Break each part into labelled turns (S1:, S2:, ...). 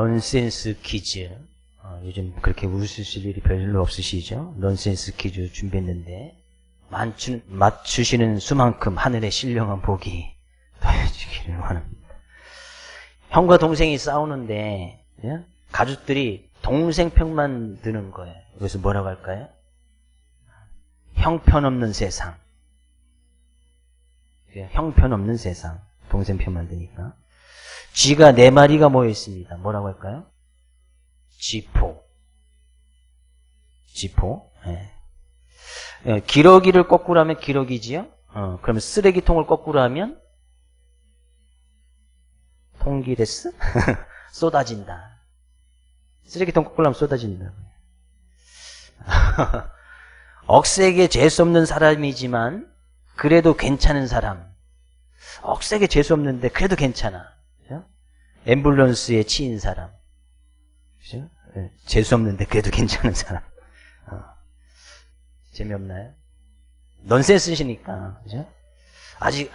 S1: 넌센스 퀴즈. 요즘 그렇게 웃으실 일이 별로 없으시죠? 넌센스 퀴즈 준비했는데 맞추시는 수만큼 하늘의 신령한 복이 더해지기를 원합니다. 형과 동생이 싸우는데 가족들이 동생 편만 드는 거예요. 그래서 뭐라고 할까요? 형편없는 세상. 형편없는 세상. 동생 편만 드니까. 쥐가 4마리가 모여 있습니다. 뭐라고 할까요? 쥐포. 쥐포. 예. 기러기를 거꾸로 하면 기러기지요? 그러면 쓰레기통을 거꾸로 하면 통기레스? 쏟아진다. 쓰레기통 거꾸로 하면 쏟아진다. 억세게 재수 없는 사람이지만 그래도 괜찮은 사람. 억세게 재수 없는데 그래도 괜찮아. 그죠? 앰뷸런스에 치인 사람. 그죠? 재수 없는데 그래도 괜찮은 사람. 재미없나요? 넌센스시니까. 그죠? 아직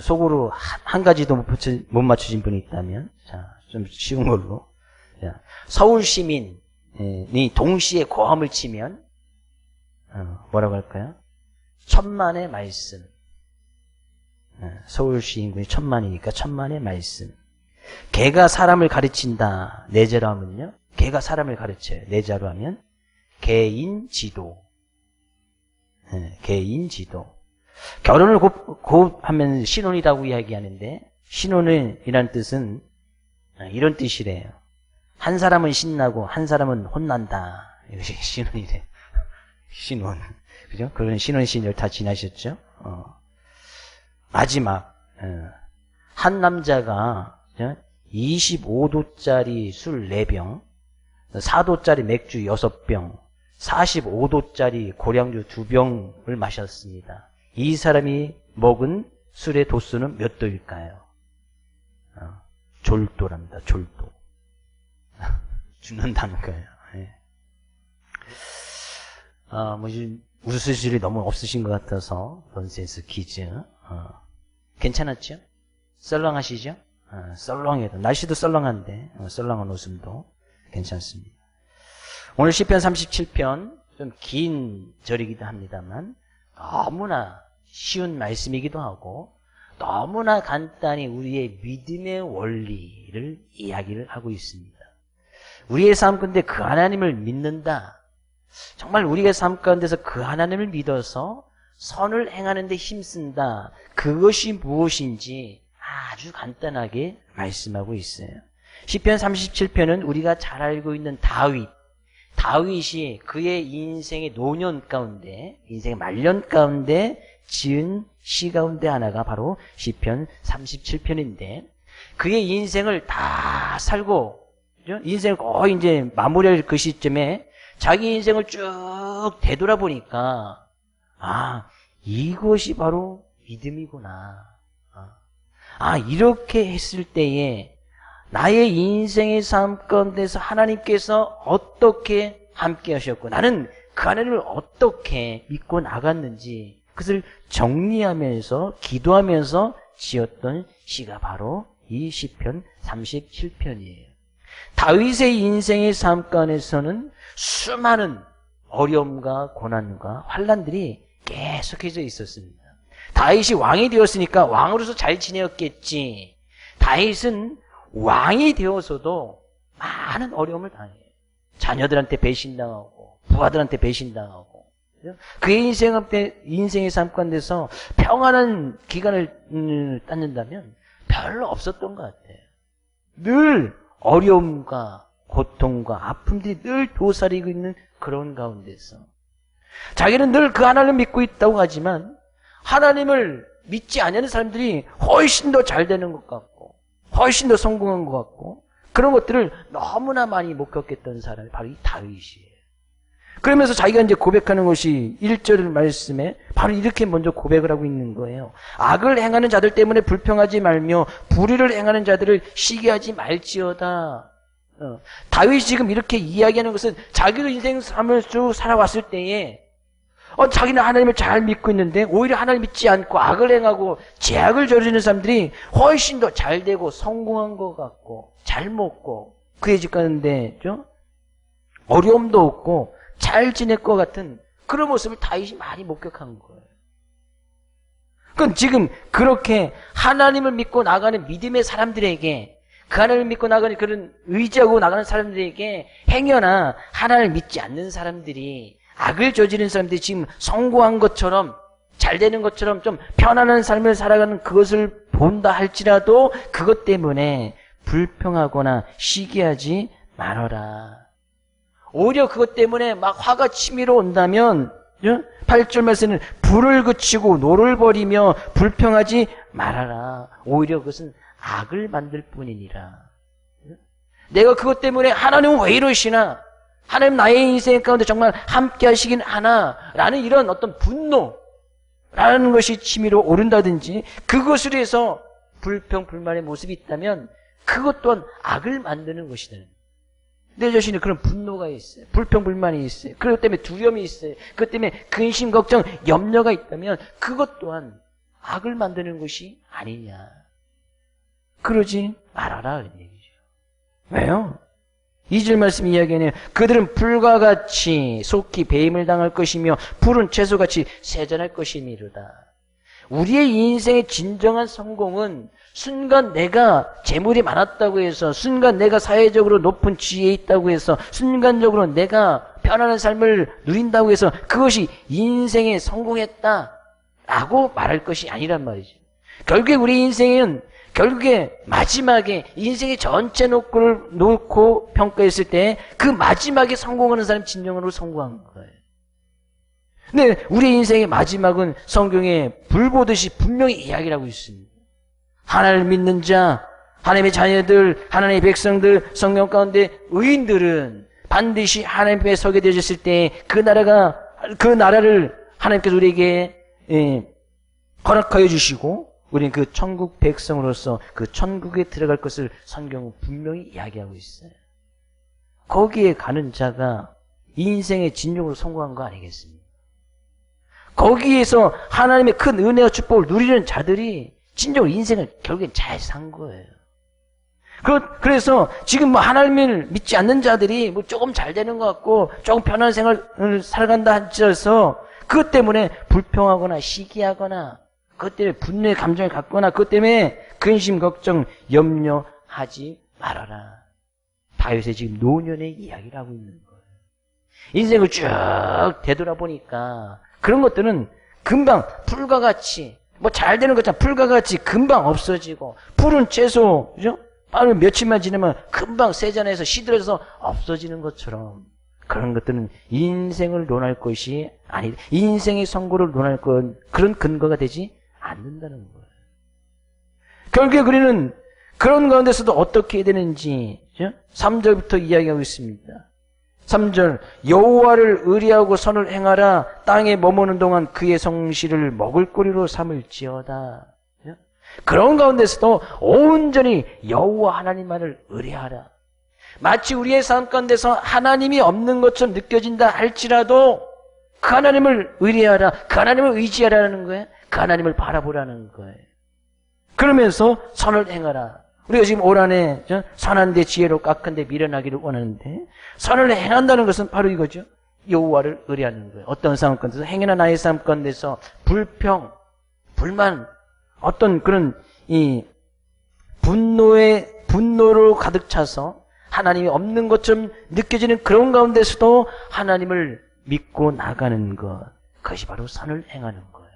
S1: 속으로 한 가지도 못 맞추신 분이 있다면, 자, 좀 쉬운 걸로. 자, 서울 시민이 동시에 고함을 치면 뭐라고 할까요? 천만의 말씀. 서울 시인군이 1000만이니까 1000만의 말씀. 개가 사람을 가르친다. 내자로 하면요. 개가 사람을 가르쳐요. 내자로 하면 개인지도. 개인지도. 결혼을 곧 하면 신혼이라고 이야기하는데 신혼이라는 뜻은 이런 뜻이래요. 한 사람은 신나고 한 사람은 혼난다. 이것이 신혼이래. 신혼. 그죠? 그런 신혼 시절 다 지나셨죠? 마지막. 한 남자가 25도짜리 술 4병, 4도짜리 맥주 6병, 45도짜리 고량주 2병을 마셨습니다. 이 사람이 먹은 술의 도수는 몇 도일까요? 졸도랍니다. 졸도. 죽는다는 거예요. 웃으실 일이 너무 없으신 것 같아서 넌센스 퀴즈. 괜찮았죠? 썰렁하시죠? 썰렁해도 날씨도 썰렁한데 썰렁한 웃음도 괜찮습니다. 오늘 시편 37편 좀 긴 절이기도 합니다만 너무나 쉬운 말씀이기도 하고 너무나 간단히 우리의 믿음의 원리를 이야기를 하고 있습니다. 우리의 삶 가운데 그 하나님을 믿는다. 정말 우리의 삶 가운데서 그 하나님을 믿어서 선을 행하는 데 힘쓴다. 그것이 무엇인지 아주 간단하게 말씀하고 있어요. 시편 37편은 우리가 잘 알고 있는 다윗이 그의 인생의 노년 가운데, 인생의 말년 가운데 지은 시 가운데 하나가 바로 시편 37편인데 그의 인생을 다 살고 인생을 거의 이제 마무리할 그 시점에 자기 인생을 쭉 되돌아보니까 이것이 바로 믿음이구나. 이렇게 했을 때에 나의 인생의 삶 가운데서 하나님께서 어떻게 함께 하셨고 나는 그 하나님을 어떻게 믿고 나갔는지 그것을 정리하면서 기도하면서 지었던 시가 바로 이 시편 37편이에요. 다윗의 인생의 삶 가운데서는 수많은 어려움과 고난과 환난들이 계속해져 있었습니다. 다윗이 왕이 되었으니까 왕으로서 잘 지내었겠지. 다윗은 왕이 되어서도 많은 어려움을 당해요. 자녀들한테 배신당하고 부하들한테 배신당하고 그의 인생의 삶 가운데서 평안한 기간을 따는다면 별로 없었던 것 같아요. 늘 어려움과 고통과 아픔들이 늘 도사리고 있는 그런 가운데서 자기는 늘 그 하나님을 믿고 있다고 하지만 하나님을 믿지 않는 사람들이 훨씬 더 잘 되는 것 같고 훨씬 더 성공한 것 같고 그런 것들을 너무나 많이 목격했던 사람이 바로 이 다윗이에요. 그러면서 자기가 이제 고백하는 것이 1절 말씀에 바로 이렇게 먼저 고백을 하고 있는 거예요. 악을 행하는 자들 때문에 불평하지 말며 불의를 행하는 자들을 시기하지 말지어다. 다윗이 지금 이렇게 이야기하는 것은 자기도 인생 삶을 쭉 살아왔을 때에 자기는 하나님을 잘 믿고 있는데 오히려 하나님 믿지 않고 악을 행하고 죄악을 저지르는 사람들이 훨씬 더 잘 되고 성공한 것 같고 잘 먹고 그의 집 가는데 좀 어려움도 없고 잘 지낼 것 같은 그런 모습을 다윗이 많이 목격한 거예요. 그건 지금 그렇게 하나님을 믿고 나가는 믿음의 사람들에게, 그 하나님을 믿고 나가는 그런 의지하고 나가는 사람들에게 행여나 하나님을 믿지 않는 사람들이, 악을 저지른 사람들이 지금 성공한 것처럼, 잘 되는 것처럼 좀 편안한 삶을 살아가는 그것을 본다 할지라도 그것 때문에 불평하거나 시기하지 말아라. 오히려 그것 때문에 막 화가 치밀어 온다면 8절 말씀은 불을 그치고 노를 버리며 불평하지 말아라. 오히려 그것은 악을 만들 뿐이니라. 내가 그것 때문에 하나님은 왜 이러시나? 하나님 나의 인생 가운데 정말 함께 하시긴 하나? 라는 이런 어떤 분노라는 것이 치밀어 오른다든지, 그것을 해서 불평, 불만의 모습이 있다면 그것 또한 악을 만드는 것이다. 내 자신에 그런 분노가 있어요. 불평, 불만이 있어요. 그것 때문에 두려움이 있어요. 그것 때문에 근심, 걱정, 염려가 있다면 그것 또한 악을 만드는 것이 아니냐. 그러지 말아라. 그런 얘기죠. 왜요? 2절 말씀 이야기하네요. 그들은 불과 같이 속히 배임을 당할 것이며 푸른 채소같이 세잔할 것이니로다. 우리의 인생의 진정한 성공은 순간 내가 재물이 많았다고 해서, 순간 내가 사회적으로 높은 지위에 있다고 해서, 순간적으로 내가 편안한 삶을 누린다고 해서 그것이 인생에 성공했다라고 말할 것이 아니란 말이죠. 결국에 우리 인생은 결국에 마지막에 인생의 전체 놓고 평가했을 때 그 마지막에 성공하는 사람이 진정으로 성공한 거예요. 근데 우리 인생의 마지막은 성경에 불 보듯이 분명히 이야기를 하고 있습니다. 하나님을 믿는 자, 하나님의 자녀들, 하나님의 백성들, 성경 가운데 의인들은 반드시 하나님 앞에 서게 되어졌을 때 그 나라를 하나님께서 우리에게 허락하여 주시고 우리는 그 천국 백성으로서 그 천국에 들어갈 것을 성경은 분명히 이야기하고 있어요. 거기에 가는 자가 인생의 진정으로 성공한 거 아니겠습니까? 거기에서 하나님의 큰 은혜와 축복을 누리는 자들이 진정으로 인생을 결국엔 잘 산 거예요. 그래서 지금 뭐 하나님을 믿지 않는 자들이 뭐 조금 잘 되는 것 같고 조금 편안한 생활을 살아간다 하셔서 그것 때문에 불평하거나 시기하거나 그것 때문에 분노의 감정을 갖거나 그것 때문에 근심, 걱정, 염려하지 말아라. 다윗의 지금 노년의 이야기를 하고 있는 거예요. 인생을 쭉 되돌아보니까 그런 것들은 금방 불과 같이, 뭐 잘 되는 것처럼 불과 같이 금방 없어지고, 푸른 채소, 그죠? 빠른 며칠만 지나면 금방 세잔해서 시들어서 없어지는 것처럼, 그런 것들은 인생을 논할 것이 아니, 인생의 선고를 논할 그런 근거가 되지 않는다는 거예요. 결국에 우리는 그런 가운데서도 어떻게 해야 되는지 3절부터 이야기하고 있습니다. 3절, 여호와를 의리하고 선을 행하라. 땅에 머무는 동안 그의 성실을 먹을거리로 삼을지어다. 그런 가운데서도 온전히 여호와 하나님만을 의리하라. 마치 우리의 삶 가운데서 하나님이 없는 것처럼 느껴진다 할지라도 그 하나님을 의리하라. 그 하나님을 의지하라는 거예요. 그 하나님을 바라보라는 거예요. 그러면서 선을 행하라. 우리가 지금 올 한해 선한 데 지혜로 깎은 데 미련하기를 원하는데, 선을 행한다는 것은 바로 이거죠. 여호와를 의뢰하는 거예요. 어떤 상황 가운데서, 행여나 나의 삶 가운데서 불평, 불만, 어떤 그런 이 분노로 가득 차서 하나님이 없는 것처럼 느껴지는 그런 가운데서도 하나님을 믿고 나가는 것, 그것이 바로 선을 행하는 거예요.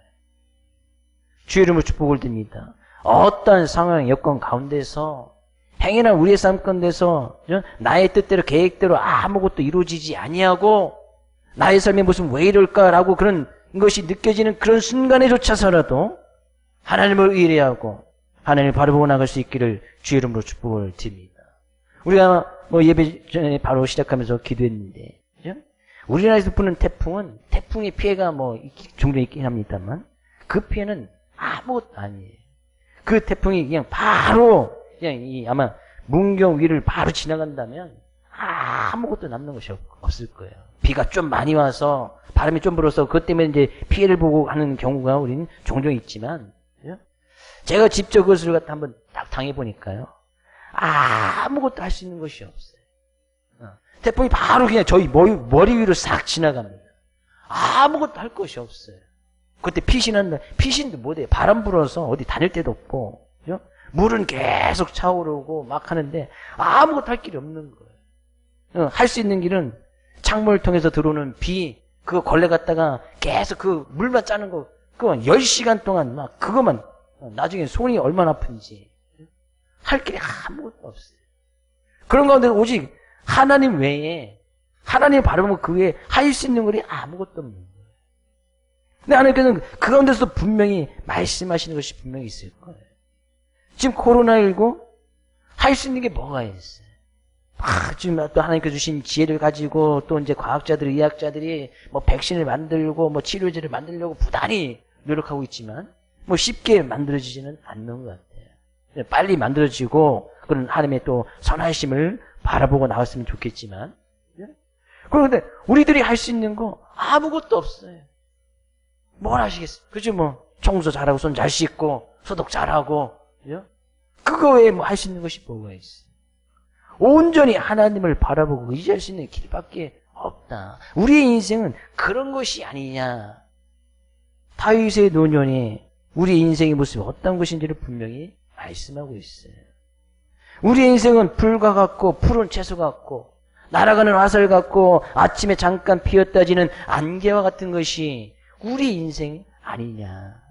S1: 주의 이름으로 축복을 드립니다. 어떤 상황, 여건 가운데서 행여나 우리의 삶 가운데서 나의 뜻대로 계획대로 아무것도 이루어지지 아니하고 나의 삶의 모습은 왜 이럴까라고 그런 것이 느껴지는 그런 순간에조차서라도 하나님을 의뢰하고 하나님을 바라보고 나갈 수 있기를 주의 이름으로 축복을 드립니다. 우리가 뭐 예배 전에 바로 시작하면서 기도했는데, 그죠? 우리나라에서 부는 태풍은 태풍의 피해가 뭐 종종 있긴 합니다만 그 피해는 아무것도 아니에요. 그 태풍이 그냥 바로 그냥 아마 문경 위를 바로 지나간다면 아무것도 남는 것이 없을 거예요. 비가 좀 많이 와서 바람이 좀 불어서 그것 때문에 이제 피해를 보고 하는 경우가 우리는 종종 있지만, 그죠? 제가 직접 그것을 갖다 한번 딱 당해보니까요, 아무것도 할 수 있는 것이 없어요. 태풍이 바로 그냥 저희 머리 위로 싹 지나갑니다. 아무것도 할 것이 없어요. 그때 피신한다. 피신도 못해요. 바람 불어서 어디 다닐 데도 없고, 그죠? 물은 계속 차오르고 막 하는데 아무것도 할 길이 없는 거예요. 할 수 있는 길은 창문을 통해서 들어오는 비, 그거 걸레 갖다가 계속 그 물만 짜는 거, 그거 10시간 동안 막 그것만, 나중에 손이 얼마나 아픈지. 할 길이 아무것도 없어요. 그런 가운데 오직 하나님 외에, 하나님 바라보면 그 외에 할 수 있는 것이 아무것도 없는 거예요. 근데 하나님께서는 그 가운데서 분명히 말씀하시는 것이 분명히 있을 거예요. 지금 코로나19 할 수 있는 게 뭐가 있어요? 지금 또 하나님께서 주신 지혜를 가지고 또 이제 과학자들, 의학자들이 뭐 백신을 만들고 뭐 치료제를 만들려고 부단히 노력하고 있지만 뭐 쉽게 만들어지지는 않는 것 같아요. 빨리 만들어지고 그런 하나님의 또 선하심을 바라보고 나왔으면 좋겠지만, 그런데 우리들이 할 수 있는 거 아무것도 없어요. 뭘 하시겠어요? 그죠? 뭐 청소 잘하고 손 잘 씻고 소독 잘하고, 그죠? 그거 외에 뭐 할 수 있는 것이 뭐가 있어요? 온전히 하나님을 바라보고 의지할 수 있는 길밖에 없다. 우리의 인생은 그런 것이 아니냐. 다윗의 노년에 우리의 인생의 모습이 어떤 것인지를 분명히 말씀하고 있어요. 우리의 인생은 불과 같고 푸른 채소 같고 날아가는 화살 같고 아침에 잠깐 피었다 지는 안개와 같은 것이 우리 인생이 아니냐.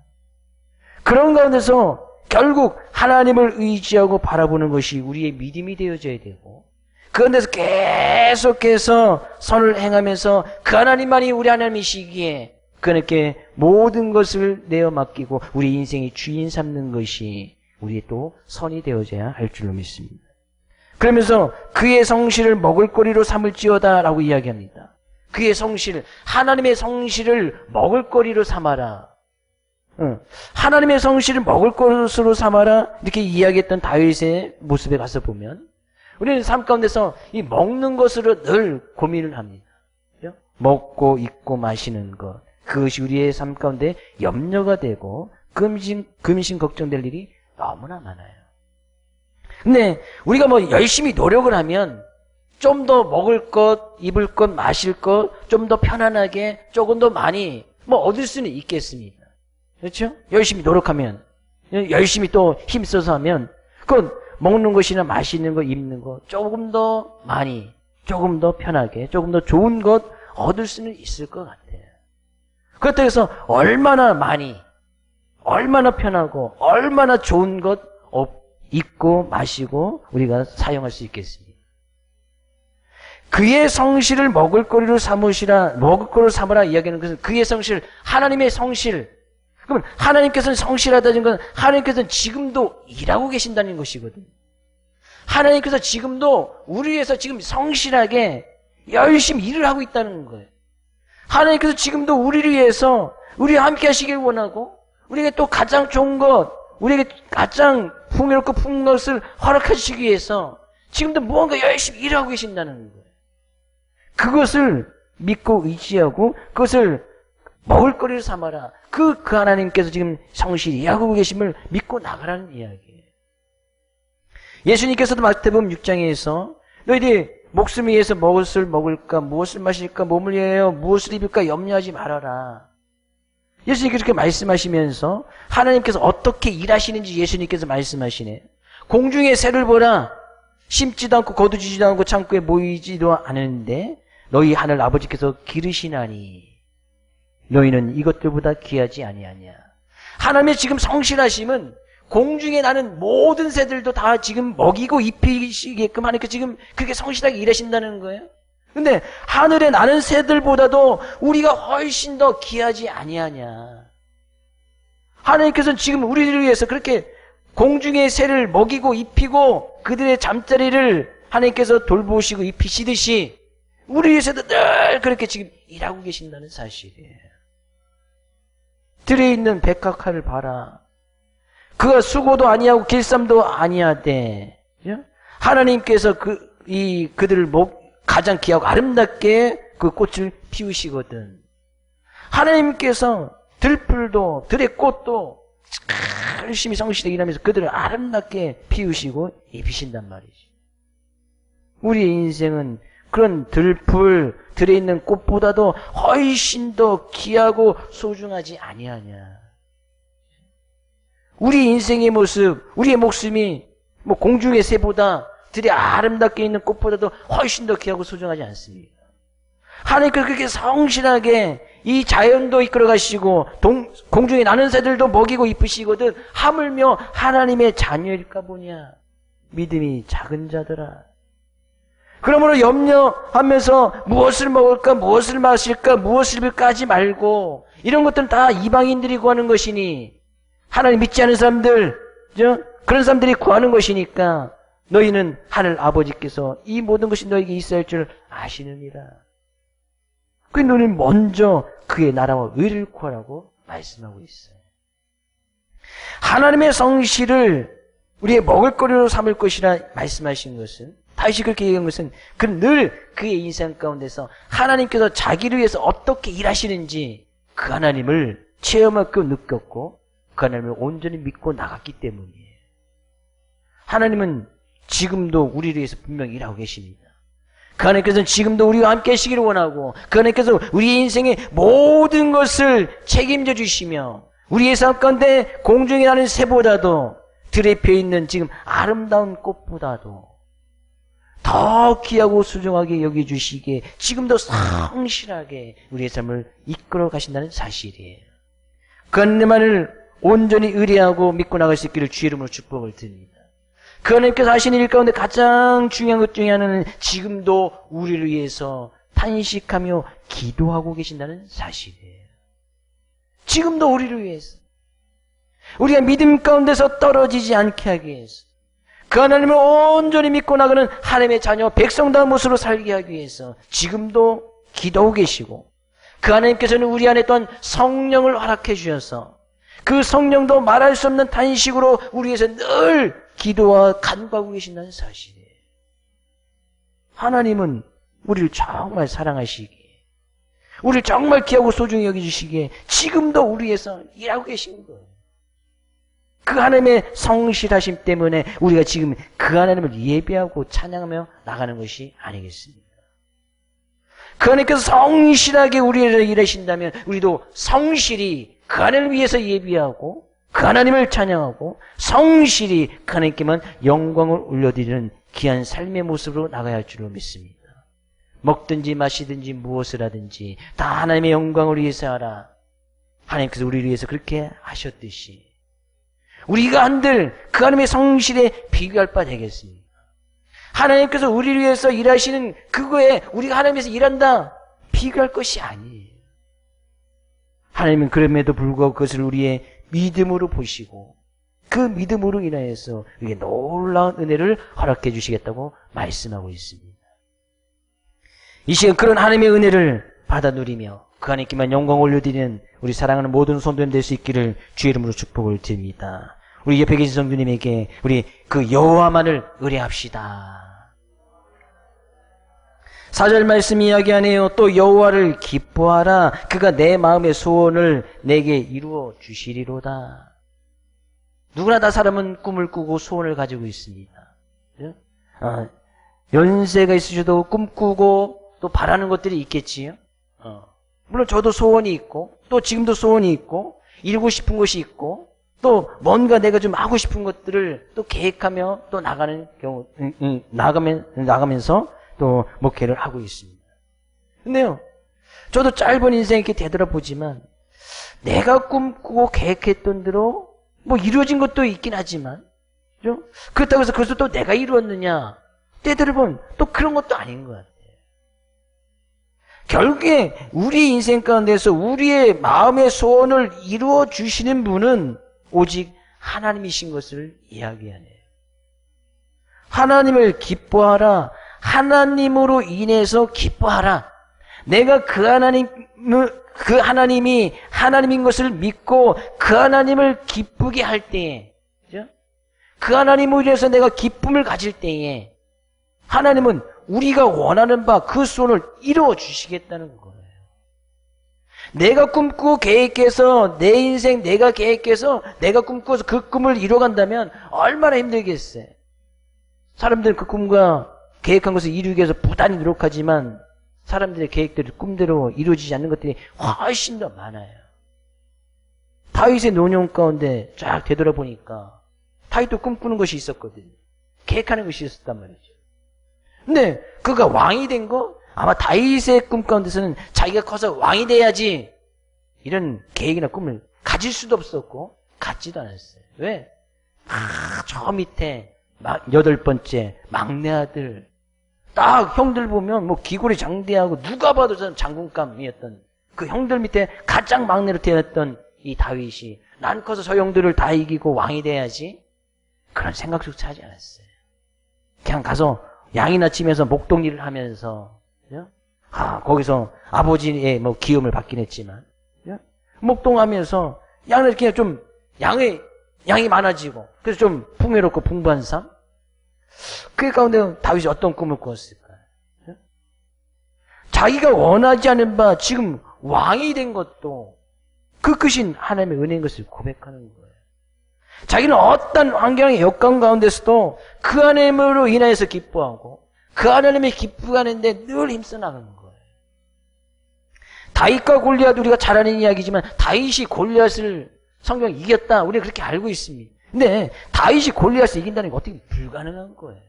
S1: 그런 가운데서 결국 하나님을 의지하고 바라보는 것이 우리의 믿음이 되어져야 되고, 그 가운데서 계속해서 선을 행하면서 그 하나님만이 우리 하나님이시기에 그분께 모든 것을 내어 맡기고 우리 인생의 주인 삼는 것이 우리의 또 선이 되어져야 할 줄로 믿습니다. 그러면서 그의 성실을 먹을거리로 삼을지어다 라고 이야기합니다. 그의 성실, 하나님의 성실을 먹을거리로 삼아라. 하나님의 성실을 먹을 것으로 삼아라 이렇게 이야기했던 다윗의 모습에 가서 보면 우리는 삶 가운데서 이 먹는 것으로 늘 고민을 합니다. 그렇죠? 먹고 입고 마시는 것, 그것이 우리의 삶 가운데 염려가 되고 근심 걱정될 일이 너무나 많아요. 근데 우리가 뭐 열심히 노력을 하면 좀 더 먹을 것, 입을 것, 마실 것 좀 더 편안하게 조금 더 많이 뭐 얻을 수는 있겠습니다. 그렇죠? 열심히 노력하면, 열심히 또 힘써서 하면, 그건 먹는 것이나 마시는 것, 입는 것, 조금 더 많이, 조금 더 편하게, 조금 더 좋은 것 얻을 수는 있을 것 같아요. 그렇다고 해서 얼마나 많이, 얼마나 편하고, 얼마나 좋은 것 입고, 마시고, 우리가 사용할 수 있겠습니다. 그의 성실을 먹을거리로 삼으시라, 먹을거리로 삼으라 이야기하는 것은 그의 성실, 하나님의 성실, 그러면 하나님께서는 성실하다는 건 하나님께서는 지금도 일하고 계신다는 것이거든요. 하나님께서 지금도 우리 위해서 지금 성실하게 열심히 일을 하고 있다는 거예요. 하나님께서 지금도 우리를 위해서 우리와 함께 하시길 원하고 우리에게 또 가장 좋은 것, 우리에게 가장 풍요롭고 풍요한 것을 허락하시기 위해서 지금도 무언가 열심히 일하고 계신다는 거예요. 그것을 믿고 의지하고 그것을 먹을거리를 삼아라. 그 하나님께서 지금 성실히 일하고 계심을 믿고 나가라는 이야기예요. 예수님께서도 마태복음 6장에서 너희들이 목숨을 위해서 무엇을 먹을까, 무엇을 마실까, 몸을 위하여 무엇을 입을까 염려하지 말아라. 예수님께서 그렇게 말씀하시면서 하나님께서 어떻게 일하시는지 예수님께서 말씀하시네요. 공중의 새를 보라. 심지도 않고 거두지도 않고 창고에 모이지도 않은데 너희 하늘 아버지께서 기르시나니 너희는 이것들보다 귀하지 아니하냐. 하나님의 지금 성실하심은 공중에 나는 모든 새들도 다 지금 먹이고 입히시게끔 하니까 지금 그렇게 성실하게 일하신다는 거예요. 근데 하늘에 나는 새들보다도 우리가 훨씬 더 귀하지 아니하냐. 하나님께서는 지금 우리를 위해서 그렇게 공중의 새를 먹이고 입히고 그들의 잠자리를 하나님께서 돌보시고 입히시듯이 우리 위해서도 늘 그렇게 지금 일하고 계신다는 사실이에요. 들에 있는 백합화를 봐라. 그가 수고도 아니하고 길쌈도 아니하되 하나님께서 그들을 가장 귀하고 아름답게 그 꽃을 피우시거든. 하나님께서 들풀도 들의 꽃도 열심히 성실하게 일하면서 그들을 아름답게 피우시고 입히신단 말이지. 우리의 인생은 그런 들풀, 들에 있는 꽃보다도 훨씬 더 귀하고 소중하지 아니하냐. 우리 인생의 모습, 우리의 목숨이 뭐 공중의 새보다 들에 아름답게 있는 꽃보다도 훨씬 더 귀하고 소중하지 않습니까? 하나님께서 그렇게 성실하게 이 자연도 이끌어 가시고 공중에 나는 새들도 먹이고 이쁘시거든 하물며 하나님의 자녀일까 보냐. 믿음이 작은 자들아. 그러므로 염려하면서 무엇을 먹을까, 무엇을 마실까, 무엇을 입을까 하지 말고 이런 것들은 다 이방인들이 구하는 것이니 하나님 믿지 않은 사람들, 그런 사람들이 구하는 것이니까 너희는 하늘 아버지께서 이 모든 것이 너에게 있어야 할 줄 아시느니라. 그 너는 먼저 그의 나라와 의를 구하라고 말씀하고 있어요. 하나님의 성실을 우리의 먹을거리로 삼을 것이라 말씀하신 것은, 다시 그렇게 얘기한 것은 늘 그의 인생 가운데서 하나님께서 자기를 위해서 어떻게 일하시는지 그 하나님을 체험하고 느꼈고 그 하나님을 온전히 믿고 나갔기 때문이에요. 하나님은 지금도 우리를 위해서 분명히 일하고 계십니다. 그 하나님께서는 지금도 우리와 함께 하시기를 원하고 그 하나님께서 우리의 인생의 모든 것을 책임져 주시며 우리의 삶 가운데 공중에 나는 새보다도 들에 펴있는 지금 아름다운 꽃보다도 더 귀하고 소중하게 여겨주시기에 지금도 성실하게 우리의 삶을 이끌어 가신다는 사실이에요. 그 하나님만을 온전히 의뢰하고 믿고 나갈 수 있기를 주의 이름으로 축복을 드립니다. 그 하나님께서 하시는 일 가운데 가장 중요한 것 중에 하나는 지금도 우리를 위해서 탄식하며 기도하고 계신다는 사실이에요. 지금도 우리를 위해서 우리가 믿음 가운데서 떨어지지 않게 하기 위해서 그 하나님을 온전히 믿고 나가는 하나님의 자녀 백성다운 모습으로 살게 하기 위해서 지금도 기도하고 계시고 그 하나님께서는 우리 안에 또한 성령을 허락해 주셔서 그 성령도 말할 수 없는 탄식으로 우리 위해서 늘 기도와 간구하고 계신다는 사실이에요. 하나님은 우리를 정말 사랑하시기에 우리를 정말 귀하고 소중히 여겨주시기에 지금도 우리 위해서 일하고 계신 거예요. 그 하나님의 성실하심 때문에 우리가 지금 그 하나님을 예배하고 찬양하며 나가는 것이 아니겠습니까? 그 하나님께서 성실하게 우리를 일하신다면 우리도 성실히 그 하나님을 위해서 예배하고 그 하나님을 찬양하고 성실히 그 하나님께만 영광을 올려드리는 귀한 삶의 모습으로 나가야 할 줄로 믿습니다. 먹든지 마시든지 무엇을 하든지 다 하나님의 영광을 위해서 하라. 하나님께서 우리를 위해서 그렇게 하셨듯이 우리가 한들 그 하나님의 성실에 비교할 바 되겠습니까? 하나님께서 우리를 위해서 일하시는 그거에 우리가 하나님께서 일한다 비교할 것이 아니에요. 하나님은 그럼에도 불구하고 그것을 우리의 믿음으로 보시고 그 믿음으로 인하여서 우리에게 놀라운 은혜를 허락해 주시겠다고 말씀하고 있습니다. 이 시간 그런 하나님의 은혜를 받아 누리며 그 하나님께만 영광 올려드리는 우리 사랑하는 모든 성도님 될 수 있기를 주의 이름으로 축복을 드립니다. 우리 옆에 계신 성도님에게 우리 그 여호와만을 의뢰합시다. 4절 말씀 이야기하네요. 또 여호와를 기뻐하라. 그가 내 마음의 소원을 내게 이루어 주시리로다. 누구나 다 사람은 꿈을 꾸고 소원을 가지고 있습니다. 연세가 있으셔도 꿈꾸고 또 바라는 것들이 있겠지요. 물론 저도 소원이 있고 또 지금도 소원이 있고 이루고 싶은 것이 있고 또 뭔가 내가 좀 하고 싶은 것들을 또 계획하며 또 나가는 경우 나가면서 또 목회를 하고 있습니다. 근데요, 저도 짧은 인생 이렇게 되돌아보지만 내가 꿈꾸고 계획했던 대로 뭐 이루어진 것도 있긴 하지만 그렇죠? 그렇다고 해서 그것을 또 내가 이루었느냐 때들어보면 또 그런 것도 아닌 것 같아요. 결국에 우리 인생 가운데서 우리의 마음의 소원을 이루어 주시는 분은 오직 하나님이신 것을 이야기하네요. 하나님을 기뻐하라. 하나님으로 인해서 기뻐하라. 내가 그 하나님이 하나님인 것을 믿고 그 하나님을 기쁘게 할 때에, 그죠? 그 하나님으로 인해서 내가 기쁨을 가질 때에 하나님은 우리가 원하는 바 그 소원을 이루어 주시겠다는 거예요. 내가 꿈꾸고 계획해서 내 인생 내가 계획해서 내가 꿈꿔서 그 꿈을 이뤄간다면 얼마나 힘들겠어요. 사람들은 그 꿈과 계획한 것을 이루기 위해서 부단히 노력하지만 사람들의 계획대로 꿈대로 이루어지지 않는 것들이 훨씬 더 많아요. 다윗의 노년 가운데 쫙 되돌아보니까 다윗도 꿈꾸는 것이 있었거든요. 계획하는 것이 있었단 말이죠. 근데 그가 왕이 된 거 아마 다윗의 꿈 가운데서는 자기가 커서 왕이 돼야지 이런 계획이나 꿈을 가질 수도 없었고 갖지도 않았어요. 왜? 저 밑에 8번째 막내 아들 딱 형들 보면 뭐 기골이 장대하고 누가 봐도 저는 장군감이었던 그 형들 밑에 가장 막내로 태어났던 이 다윗이 난 커서 저 형들을 다 이기고 왕이 돼야지 그런 생각조차 하지 않았어요. 그냥 가서 양이나 치면서 목동 일을 하면서 거기서 아버지의 뭐 기염을 받긴 했지만 목동하면서 양을 그냥 좀 양이 많아지고 그래서 좀 풍요롭고 풍부한 삶. 그 가운데 다윗이 어떤 꿈을 꾸었을까요? 자기가 원하지 않은 바 지금 왕이 된 것도 그 크신 하나님의 은혜인 것을 고백하는 거예요. 자기는 어떤 환경의 역경 가운데서도 그 하나님으로 인하여서 기뻐하고 그 하나님의 기쁘가는데 늘 힘써 나가는 거예요. 다윗과 골리앗 우리가 잘 아는 이야기지만 다윗이 골리앗을 성경에 이겼다. 우리가 그렇게 알고 있습니다. 근데 다윗이 골리앗을 이긴다는 게 어떻게 불가능한 거예요.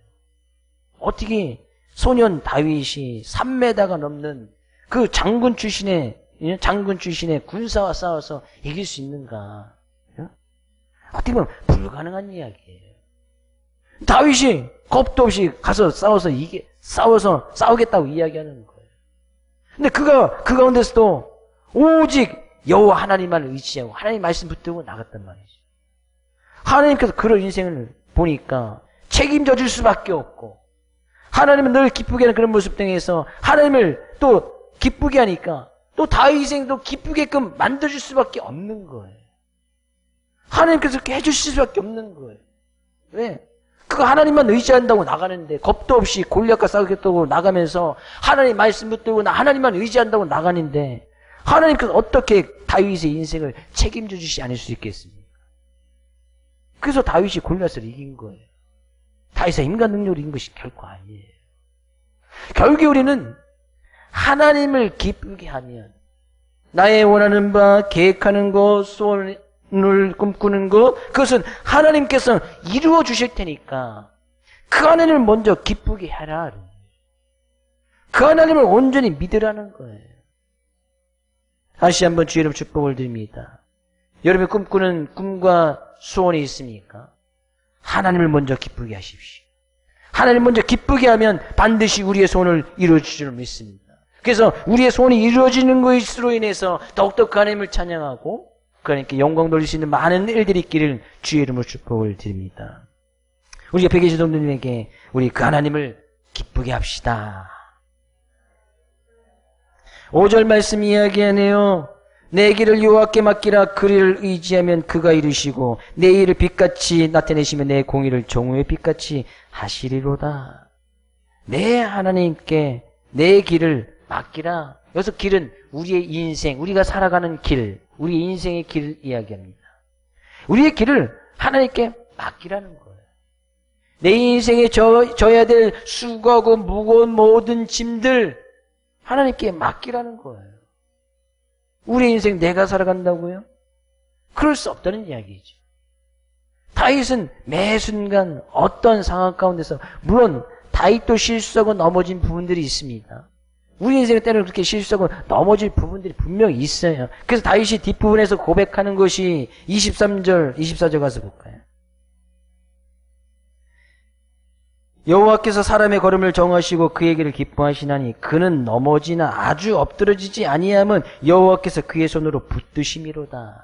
S1: 어떻게 소년 다윗이 3m가 넘는 그 장군 출신의 군사와 싸워서 이길 수 있는가? 어떻게 보면 불가능한 이야기예요. 다윗이 겁도 없이 가서 싸워서 싸우겠다고 이야기하는 거예요. 근데 그가 그 가운데서도 오직 여호와 하나님만을 의지하고 하나님 말씀 붙들고 나갔단 말이죠. 하나님께서 그런 인생을 보니까 책임져 줄 수밖에 없고 하나님은 늘 기쁘게 하는 그런 모습 등에서 하나님을 또 기쁘게 하니까 또 다윗 인생도 기쁘게끔 만들어줄 수밖에 없는 거예요. 하나님께서 그렇게 해주실 수밖에 없는 거예요. 왜? 그거 하나님만 의지한다고 나가는데 겁도 없이 골리앗과 싸우겠다고 나가면서 하나님 말씀 붙들고 하나님만 의지한다고 나가는데 하나님께서 어떻게 다윗의 인생을 책임져 주시지 않을 수 있겠습니까? 그래서 다윗이 골리앗을 이긴 거예요. 다윗의 인간 능력으로 이긴 것이 결코 아니에요. 결국에 우리는 하나님을 기쁘게 하면 나의 원하는 바, 계획하는 것, 소원을 꿈꾸는 것, 그것은 하나님께서 이루어 주실 테니까 그 하나님을 먼저 기쁘게 하라. 그 하나님을 온전히 믿으라는 거예요. 다시 한번 주의 이름 축복을 드립니다. 여러분이 꿈꾸는 꿈과 소원이 있습니까? 하나님을 먼저 기쁘게 하십시오. 하나님 먼저 기쁘게 하면 반드시 우리의 소원을 이루어 주실 줄 믿습니다. 그래서 우리의 소원이 이루어지는 것으로 인해서 더욱더 그 하나님을 찬양하고 그 하나님께 영광 돌릴 수 있는 많은 일들이 있기를 주의 이름으로 축복을 드립니다. 우리 옆에 계신 분들에게 우리 그 하나님을 기쁘게 합시다. 5절 말씀 이야기하네요. 내 길을 여호와께 맡기라. 그를 의지하면 그가 이루시고 내 일을 빛같이 나타내시면 내 공의를 정오의 빛같이 하시리로다. 내 하나님께 내 길을 맡기라. 여기서 길은 우리의 인생, 우리가 살아가는 길, 우리의 인생의 길을 이야기합니다. 우리의 길을 하나님께 맡기라는 거예요. 내 인생에 져야 될 수고하고 무거운 모든 짐들 하나님께 맡기라는 거예요. 우리 인생 내가 살아간다고요? 그럴 수 없다는 이야기죠. 다윗은 매 순간 어떤 상황 가운데서 물론 다윗도 실수하고 넘어진 부분들이 있습니다. 우리 인생에 때는 그렇게 실수하고 넘어질 부분들이 분명히 있어요. 그래서 다윗이 뒷부분에서 고백하는 것이 23절, 24절 가서 볼까요? 여호와께서 사람의 걸음을 정하시고 그의 길을 기뻐하시나니 그는 넘어지나 아주 엎드러지지 아니함은 여호와께서 그의 손으로 붙드심이로다.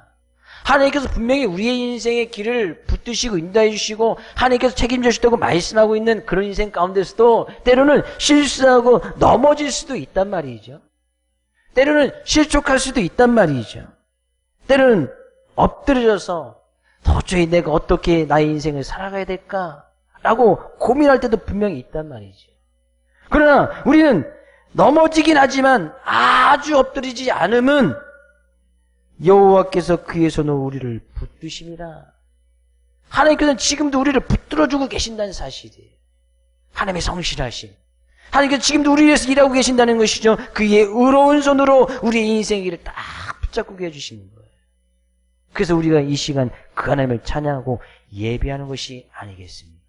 S1: 하나님께서 분명히 우리의 인생의 길을 붙드시고 인도해 주시고 하나님께서 책임져 주시다고 말씀하고 있는 그런 인생 가운데서도 때로는 실수하고 넘어질 수도 있단 말이죠. 때로는 실족할 수도 있단 말이죠. 때로는 엎드려져서 도저히 내가 어떻게 나의 인생을 살아가야 될까? 라고 고민할 때도 분명히 있단 말이죠. 그러나 우리는 넘어지긴 하지만 아주 엎드리지 않음은 여호와께서 그의 손으로 우리를 붙드심이라. 하나님께서는 지금도 우리를 붙들어주고 계신다는 사실이에요. 하나님의 성실하심, 하나님께서 지금도 우리 위해서 일하고 계신다는 것이죠. 그의 의로운 손으로 우리의 인생의 길을 딱 붙잡고 계시는 거예요. 그래서 우리가 이 시간 그 하나님을 찬양하고 예배하는 것이 아니겠습니까?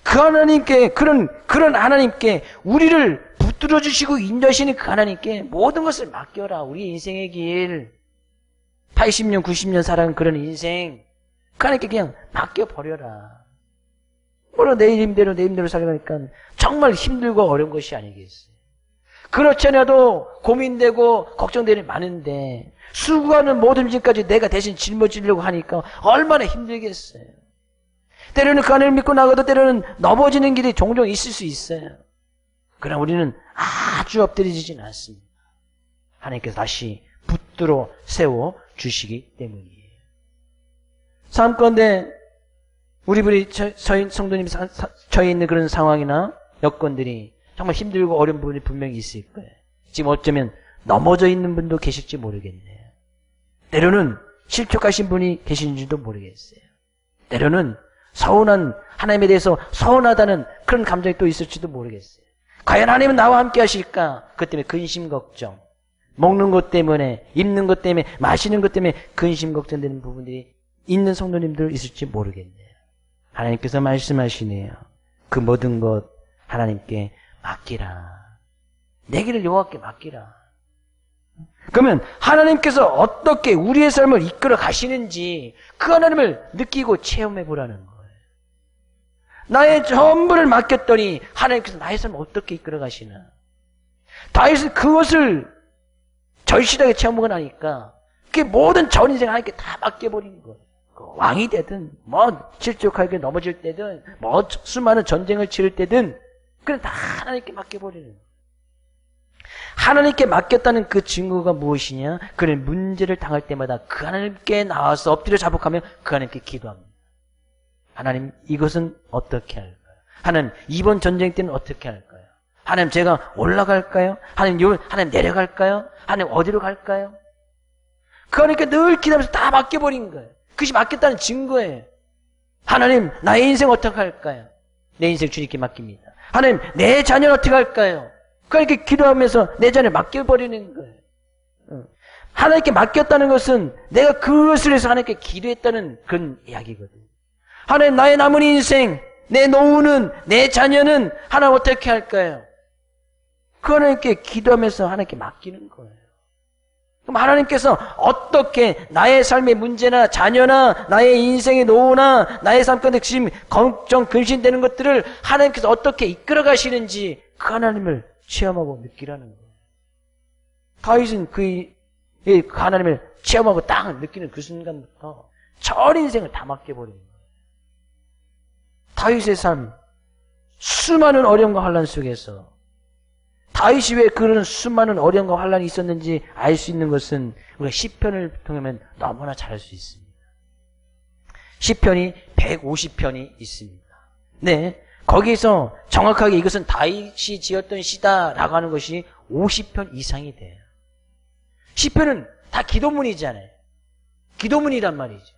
S1: 그 하나님께, 그런 하나님께 우리를 붙들어 주시고 인도하시는 그 하나님께 모든 것을 맡겨라. 우리 인생의 길, 80년, 90년 살아간 그런 인생, 그 하나님께 그냥 맡겨버려라. 물론 내 힘대로 살아가니까 정말 힘들고 어려운 것이 아니겠어요. 그렇지 않아도 고민되고 걱정되는 일 많은데 수고하는 모든 일까지 내가 대신 짊어지려고 하니까 얼마나 힘들겠어요. 때로는 그 하나님을 믿고 나가도 때로는 넘어지는 길이 종종 있을 수 있어요. 그러나 우리는 아주 엎드려지진 않습니다. 하나님께서 다시 붙들어 세워 주시기 때문이에요. 삼건대 우리 저희 성도님이 처해 있는 그런 상황이나 여건들이 정말 힘들고 어려운 부분이 분명히 있을 거예요. 지금 어쩌면 넘어져 있는 분도 계실지 모르겠네요. 때로는 실족하신 분이 계신지도 모르겠어요. 때로는 서운한, 하나님에 대해서 서운하다는 그런 감정이 또 있을지도 모르겠어요. 과연 하나님은 나와 함께 하실까? 그것 때문에 근심 걱정, 먹는 것 때문에, 입는 것 때문에, 마시는 것 때문에 근심 걱정되는 부분들이 있는 성도님들 있을지 모르겠네요. 하나님께서 말씀하시네요. 그 모든 것 하나님께 맡기라. 내 길을 여호와께 맡기라. 그러면 하나님께서 어떻게 우리의 삶을 이끌어 가시는지 그 하나님을 느끼고 체험해 보라는 거예요. 나의 전부를 맡겼더니 하나님께서 나의 삶을 어떻게 이끌어 가시나. 다윗은 그것을 절실하게 체험하고 나니까 그게 모든 전 인생 하나님께 다 맡겨버리는 거예요. 왕이 되든 실족하게 넘어질 때든 수많은 전쟁을 치를 때든 그냥 다 하나님께 맡겨버리는 거예요. 하나님께 맡겼다는 그 증거가 무엇이냐? 그는 문제를 당할 때마다 그 하나님께 나와서 엎드려 자복하며 그 하나님께 기도합니다. 하나님, 이것은 어떻게 할까요? 하나님, 이번 전쟁 때는 어떻게 할까요? 하나님, 제가 올라갈까요? 하나님, 내려갈까요? 하나님, 어디로 갈까요? 그 하나님께 늘 기도하면서 다 맡겨버린 거예요. 그것이 맡겼다는 증거예요. 하나님, 나의 인생 어떻게 할까요? 내 인생 주님께 맡깁니다. 하나님, 내 자녀는 어떻게 할까요? 그렇게 기도하면서 내 자녀를 맡겨버리는 거예요. 하나님께 맡겼다는 것은 내가 그것을 해서 하나님께 기도했다는 그런 이야기거든요. 하나님, 나의 남은 인생, 내 노후는, 내 자녀는 하나님 어떻게 할까요? 그 하나님께 기도하면서 하나님께 맡기는 거예요. 그럼 하나님께서 어떻게 나의 삶의 문제나 자녀나 나의 인생의 노후나 나의 삶 가운데 지금 걱정, 근심되는 것들을 하나님께서 어떻게 이끌어 가시는지 그 하나님을 체험하고 느끼라는 거예요. 다윗은 그 하나님을 체험하고 딱 느끼는 그 순간부터 전 인생을 다 맡겨버리는 거예요. 다윗의 삶, 수많은 어려움과 환난 속에서 다윗이 왜 그런 수많은 어려움과 환난이 있었는지 알 수 있는 것은 우리가 시편을 통하면 너무나 잘 알 수 있습니다. 시편이 150편이 있습니다. 네, 거기에서 정확하게 이것은 다윗이 지었던 시다라고 하는 것이 50편 이상이 돼요. 시편은 다 기도문이잖아요. 기도문이란 말이죠.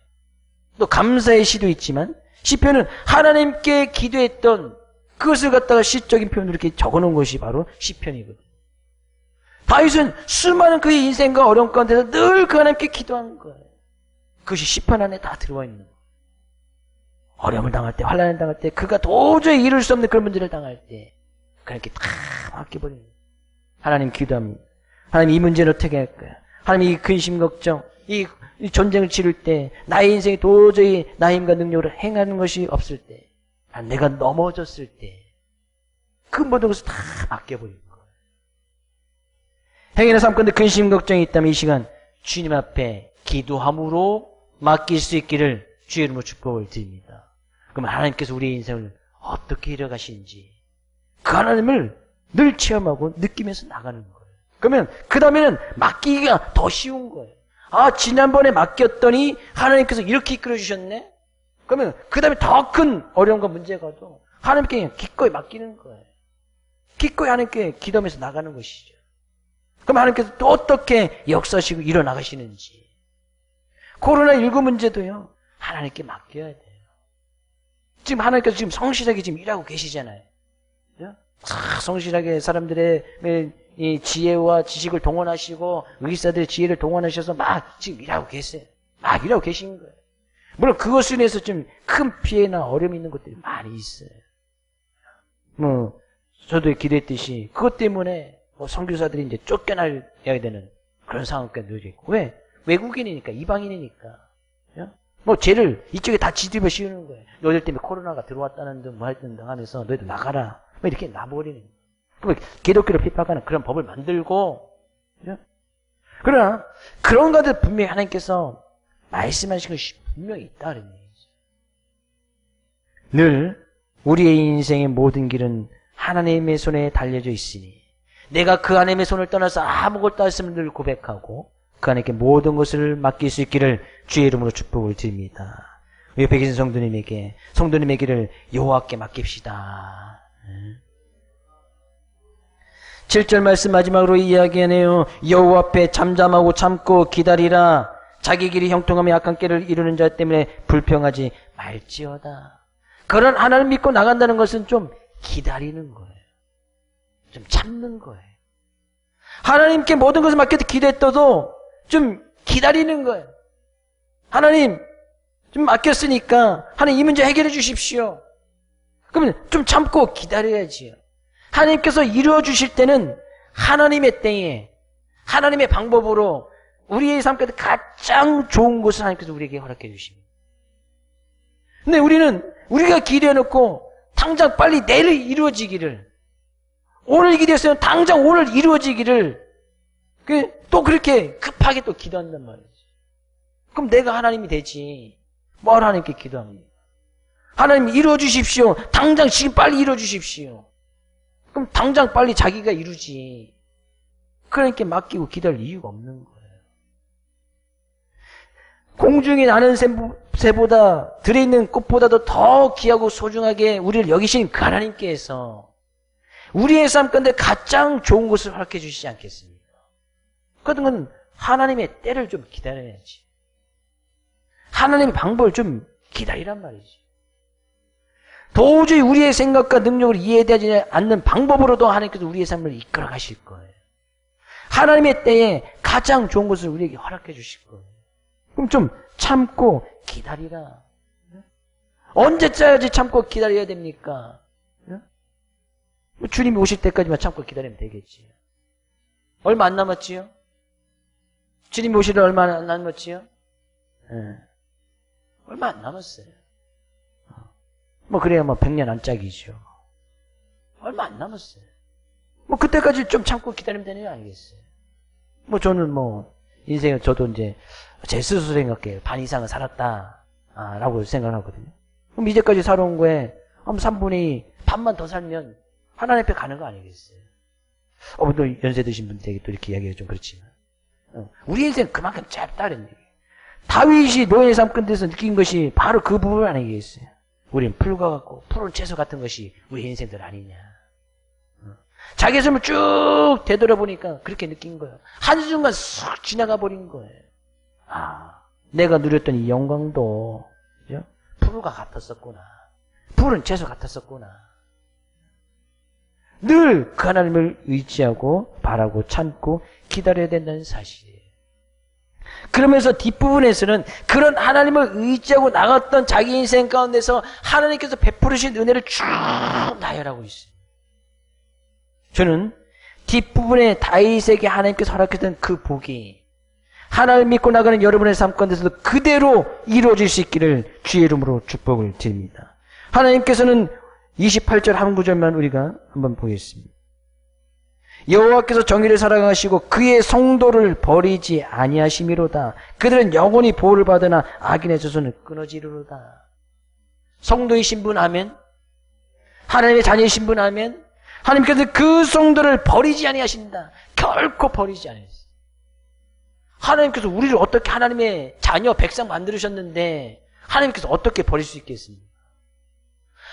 S1: 또 감사의 시도 있지만 시편은 하나님께 기도했던 그것을 갖다가 시적인 표현으로 이렇게 적어놓은 것이 바로 시편이거든요. 다윗은 수많은 그의 인생과 어려움 가운데서 늘 그 하나님께 기도한 거예요. 그것이 시편 안에 다 들어와 있는 거예요. 어려움을 당할 때, 환난을 당할 때, 그가 도저히 이룰 수 없는 그런 문제를 당할 때 그렇게 다 맡겨버리는 거예요. 하나님 기도합니다. 하나님, 이 문제는 어떻게 할까요? 하나님, 이 근심 걱정, 이 전쟁을 치를 때 나의 인생이 도저히 나의 힘과 능력으로 행하는 것이 없을 때, 내가 넘어졌을 때 그 모든 것을 다 맡겨버리는 거예요. 행위나 삶 가운데 근심 걱정이 있다면 이 시간 주님 앞에 기도함으로 맡길 수 있기를 주의 이름으로 축복을 드립니다. 그러면 하나님께서 우리의 인생을 어떻게 이뤄가시는지 그 하나님을 늘 체험하고 느끼면서 나가는 거예요. 그러면 그 다음에는 맡기기가 더 쉬운 거예요. 아, 지난번에 맡겼더니 하나님께서 이렇게 이끌어 주셨네? 그러면 그 다음에 더 큰 어려움과 문제가도 하나님께 그냥 기꺼이 맡기는 거예요. 기꺼이 하나님께 기도하면서 나가는 것이죠. 그럼 하나님께서 또 어떻게 역사하시고 일어나가시는지. 코로나19 문제도요, 하나님께 맡겨야 돼요. 지금 하나님께서 지금 성실하게 지금 일하고 계시잖아요. 성실하게 사람들의 이 지혜와 지식을 동원하시고 의사들의 지혜를 동원하셔서 막 지금 일하고 계세요. 막 일하고 계신 거예요. 물론 그것으로 인해서 좀 큰 피해나 어려움이 있는 것들이 많이 있어요. 저도 기도했듯이 그것 때문에 선교사들이 이제 쫓겨나야 되는 그런 상황까지 놓여있고. 왜? 외국인이니까, 이방인이니까. 죄를 이쪽에 다 지집어 씌우는 거예요. 너희들 때문에 코로나가 들어왔다는 등 뭐 했던 등 하면서 너희들 나가라. 이렇게 놔버리는 거예요. 그럼 기독교를 핍박하는 그런 법을 만들고. 그러나 그런 것들 분명히 하나님께서 말씀하신 것이 분명히 있다는 얘기죠. 늘 우리의 인생의 모든 길은 하나님의 손에 달려져 있으니 내가 그 하나님의 손을 떠나서 아무것도 없음을 늘 고백하고 그 하나님께 모든 것을 맡길 수 있기를 주의 이름으로 축복을 드립니다. 옆에 계신 성도님의 길을 여호와께 맡깁시다. 7절 말씀 마지막으로 이야기하네요. 여호와 앞에 잠잠하고 참고 기다리라. 자기 길이 형통하며 악한 길을 이루는 자 때문에 불평하지 말지어다. 그런 하나님 믿고 나간다는 것은 좀 기다리는 거예요. 좀 참는 거예요. 하나님께 모든 것을 맡겨 기도했어도 좀 기다리는 거예요. 하나님 좀 맡겼으니까 하나님 이 문제 해결해 주십시오. 그러면 좀 참고 기다려야지요. 하나님께서 이루어 주실 때는 하나님의 때에 하나님의 방법으로 우리의 삶 가운데 가장 좋은 것을 하나님께서 우리에게 허락해 주십니다. 근데 우리가 기도해놓고 당장 빨리 내일 이루어지기를, 오늘 기도했으면 당장 오늘 이루어지기를 또 그렇게 급하게 또 기도한단 말이지. 그럼 내가 하나님이 되지 뭘 하나님께 기도합니까? 하나님 이루어 주십시오. 당장 지금 빨리 이루어 주십시오. 그럼 당장 빨리 자기가 이루지. 그러니까 맡기고 기다릴 이유가 없는 거예요. 공중에 나는 새보다 들어있는 꽃보다도 더 귀하고 소중하게 우리를 여기신 그 하나님께서 우리의 삶 가운데 가장 좋은 것을 허락해 주시지 않겠습니까? 그건 하나님의 때를 좀 기다려야지. 하나님의 방법을 좀 기다리란 말이지. 도저히 우리의 생각과 능력을 이해되지 않는 방법으로도 하나님께서 우리의 삶을 이끌어 가실 거예요. 하나님의 때에 가장 좋은 것을 우리에게 허락해 주실 거예요. 그럼 좀 참고 기다리라. 언제까지 참고 기다려야 됩니까? 주님이 오실 때까지만 참고 기다리면 되겠지. 얼마 안 남았지요? 주님이 오시려 얼마 안 남았지요? 얼마 안 남았어요. 그래야 100년 안짝이죠. 얼마 안 남았어요. 그때까지 좀 참고 기다리면 되는 거 아니겠어요? 저는 인생을 저도 이제 제 스스로 생각해요. 반 이상은 살았다. 라고 생각하거든요. 그럼 이제까지 살아온 거에 한 3분의 2, 반만 더 살면 하나님 앞에 가는 거 아니겠어요? 또 연세 드신 분들에게 또 이렇게 이야기가 좀 그렇지만. 우리 인생 그만큼 짧다는 얘기예요. 다윗이 노예의 삶 끝에서 느낀 것이 바로 그 부분 아니겠어요? 우리는 풀과 같고 푸른 채소 같은 것이 우리 인생들 아니냐. 자기 삶을 쭉 되돌아보니까 그렇게 느낀 거예요. 한순간 쑥 지나가 버린 거예요. 내가 누렸던 이 영광도 그죠? 푸르가 같았었구나. 푸른 채소 같았었구나. 늘 그 하나님을 의지하고 바라고 참고 기다려야 된다는 사실이에요. 그러면서 뒷부분에서는 그런 하나님을 의지하고 나갔던 자기 인생 가운데서 하나님께서 베푸르신 은혜를 쭉 나열하고 있어요. 저는 뒷부분에 다윗에게 하나님께서 허락했던 그 복이 하나님 믿고 나가는 여러분의 삶 가운데서도 그대로 이루어질 수 있기를 주의 이름으로 축복을 드립니다. 하나님께서는 28절 한 구절만 우리가 한번 보겠습니다. 여호와께서 정의를 사랑하시고 그의 성도를 버리지 아니하심이로다. 그들은 영원히 보호를 받으나 악인의 저손은 끊어지리로다. 성도이신 분 아멘. 하나님의 자녀이신 분 아멘. 하나님께서 그 성도를 버리지 아니하신다. 결코 버리지 아니하신다. 하나님께서 우리를 어떻게 하나님의 자녀 백성 만들으셨는데 하나님께서 어떻게 버릴 수 있겠습니까?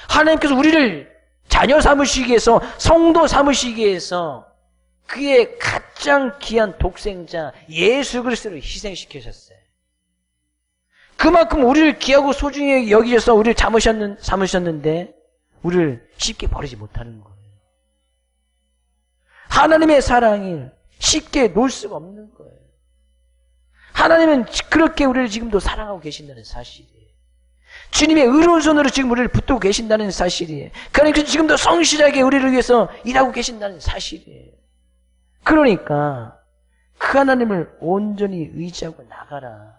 S1: 하나님께서 우리를 자녀 삼으시기 위해서 성도 삼으시기 위해서 그의 가장 귀한 독생자 예수 그리스도를 희생시키셨어요. 그만큼 우리를 귀하고 소중히 여기셔서 우리를 삼으셨는데 우리를 쉽게 버리지 못하는 거예요. 하나님의 사랑을 쉽게 놓을 수가 없는 거예요. 하나님은 그렇게 우리를 지금도 사랑하고 계신다는 사실이에요. 주님의 의로운 손으로 지금 우리를 붙들고 계신다는 사실이에요. 그러니까 지금도 성실하게 우리를 위해서 일하고 계신다는 사실이에요. 그러니까 그 하나님을 온전히 의지하고 나가라.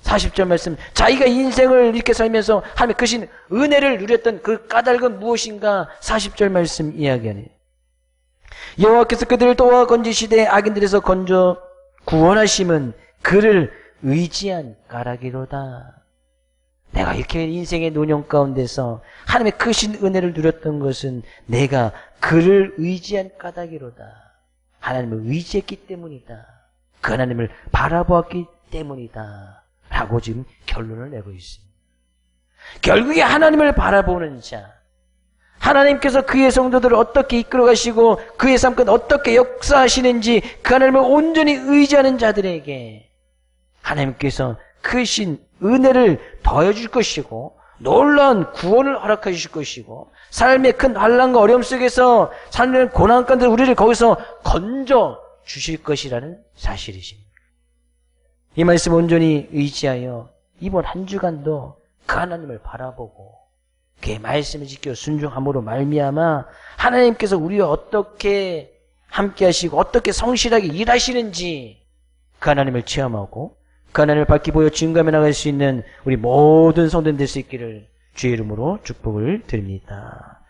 S1: 40절 말씀, 자기가 인생을 이렇게 살면서 하나님의 크신 은혜를 누렸던 그 까닭은 무엇인가? 40절 말씀 이야기하네. 여호와께서 그들을 도와 건지시되 악인들에서 건져 구원하심은 그를 의지한 까닭이로다. 내가 이렇게 인생의 노년 가운데서 하나님의 크신 은혜를 누렸던 것은 내가 그를 의지한 까닭이로다. 하나님을 의지했기 때문이다. 그 하나님을 바라보았기 때문이다. 라고 지금 결론을 내고 있습니다. 결국에 하나님을 바라보는 자, 하나님께서 그의 성도들을 어떻게 이끌어 가시고 그의 삶 가운데 어떻게 역사하시는지 그 하나님을 온전히 의지하는 자들에게 하나님께서 크신 은혜를 더해줄 것이고 놀라운 구원을 허락해 주실 것이고 삶의 큰 환난과 어려움 속에서 삶의 고난 가운데 우리를 거기서 건져 주실 것이라는 사실이십니다. 이 말씀 온전히 의지하여 이번 한 주간도 그 하나님을 바라보고 그의 말씀을 지켜 순종함으로 말미암아 하나님께서 우리와 어떻게 함께 하시고 어떻게 성실하게 일하시는지 그 하나님을 체험하고 그 하나님을 밝히 보여 증거하며 나갈 수 있는 우리 모든 성도들 될 수 있기를 주의 이름으로 축복을 드립니다.